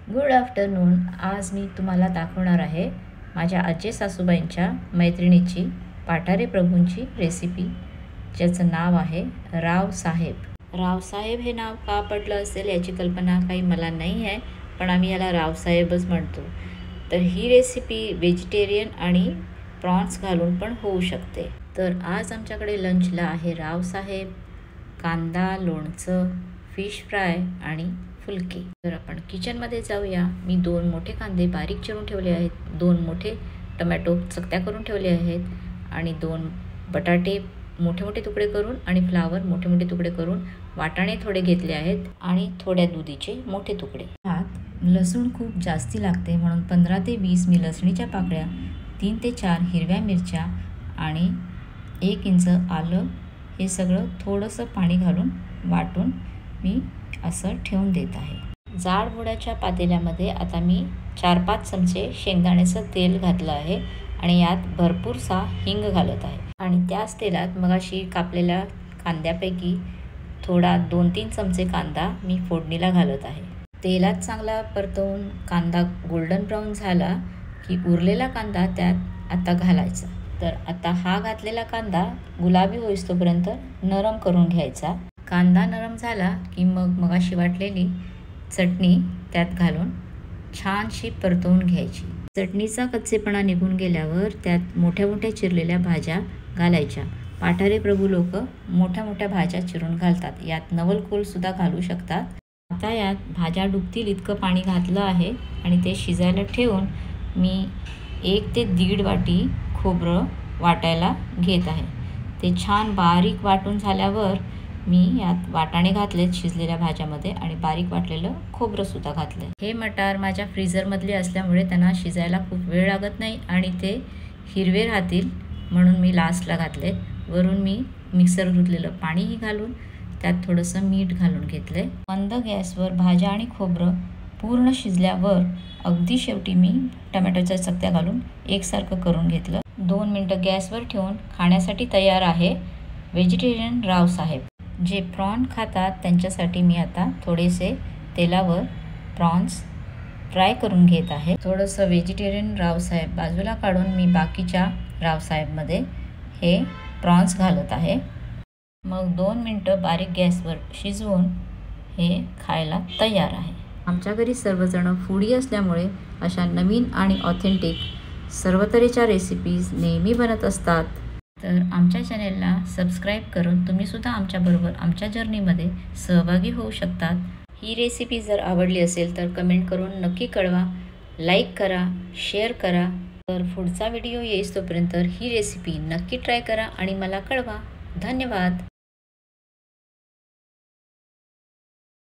Good afternoon. आज मी तुम्हाला दाखवणार आहे माझ्या आजी सासूबाईंच्या मैत्रिणीची पाठारे प्रभूंची रेसिपी, ज्याचं नाव आहे रावसाहेब. रावसाहेब हे नाव का पडलं असेल याची कल्पना काही मला नाही आहे, पण आम्ही याला रावसाहेबच म्हणतो. तर ही रेसिपी व्हेजिटेरियन आणि प्रॉन्स घालून पण होऊ शकते. तर आज आमच्याकडे लंचला आहे रावसाहेब, कांदा, लोणचं, फिश फ्राय आणि फुलके. तर आपण किचनमध्ये जाऊया. मी 2 मोठे कांदे बारीक चिरून ठेवले आहेत, 2 मोठे टोमॅटो चकत्या करून ठेवले आहेत आणि 2 बटाटे मोठे मोठे तुकडे करून आणि फ्लावर मोठे मोठे तुकडे करून, वाटाणे थोडे घेतले आहेत आणि थोड्या दुधीचे मोठे तुकडे. यात लसूण खूप जास्ती लागते म्हणून 15 ते 20 मी लसणीच्या पाकळ्या, 3 ते 4 हिरव्या मिरच्या आणि 1 इंच आलं, हे सगळं थोडंसं पाणी घालून वाटून मी असं ठेवून देत आहे. जाड बुडाच्या पातेल्यामध्ये आता मी 4-5 चमचे शेंगदाण्याचं तेल घातलं आहे आणि यात भरपूरसा हिंग घालत आहे आणि त्याच तेलात मगाशी कापलेल्या कांद्यापैकी थोडा 2-3 चमचे कांदा मी फोडणीला घालत आहे. तेलात चांगला परतवून कांदा गोल्डन ब्राऊन झाला की उरलेला कांदा त्यात आता घालायचा. तर आता हा घातलेला कांदा गुलाबी होईस्तोपर्यंत नरम करून घ्यायचा. कांदा नरम झाला की मगाशी वाटलेली चटणी त्यात घालून छानशी परतवून घ्यायची. चटणीचा कच्चेपणा निघून गेल्यावर त्यात मोठ्या मोठ्या चिरलेल्या भाज्या घालायच्या. पाठारे प्रभू लोक मोठ्या मोठ्या भाज्या चिरून घालतात, यात नवलकोलसुद्धा घालू शकतात. आता यात भाज्या डुबतील इतकं पाणी घातलं आहे आणि ते शिजायला ठेवून मी 1 ते 1.5 वाटी खोबरं वाटायला घेत आहे. ते छान बारीक वाटून झाल्यावर मी यात वाटाणे घातलेत शिजलेल्या भाज्यामध्ये आणि बारीक वाटलेलं खोबरंसुद्धा घातलं. हे मटार माझ्या फ्रीझरमधले असल्यामुळे त्यांना शिजायला खूप वेळ लागत नाही आणि ते हिरवे राहतील म्हणून मी लास्टला घातले. वरून मी मिक्सर धुतलेलं पाणीही घालून त्यात थोडंसं मीठ घालून घेतलं. मंद गॅसवर भाज्या आणि खोबरं पूर्ण शिजल्यावर अगदी शेवटी मी टमॅटोच्या चकत्या घालून एकसारखं करून घेतलं. 2 मिनटं गॅसवर ठेवून खाण्यासाठी तयार आहे व्हेजिटेरियन रावसाहेब. जे प्रॉन खातात त्यांच्यासाठी मी आता थोडेसे तेलावर प्रॉन्स फ्राय करून घेत आहे. थोडंसं व्हेजिटेरियन रावसाहेब बाजूला काढून मी बाकीच्या रावसाहेबमध्ये हे प्रॉन्स घालत आहे. मग 2 मिनटं बारीक गॅसवर शिजवून हे खायला तयार आहे. आमच्या घरी सर्वजण फूडी असल्यामुळे अशा नवीन आणि ऑथेंटिक सर्व तऱ्हेच्या रेसिपीज नेहमी बनत असतात. तर आमच्या चॅनेलला सबस्क्राईब करून तुम्हीसुद्धा आमच्याबरोबर आमच्या जर्नीमध्ये सहभागी होऊ शकतात. ही रेसिपी जर आवडली असेल तर कमेंट करून नक्की कळवा, लाईक करा, शेअर करा. तर पुढचा व्हिडिओ येईस तोपर्यंत ही रेसिपी नक्की ट्राय करा आणि मला कळवा. धन्यवाद.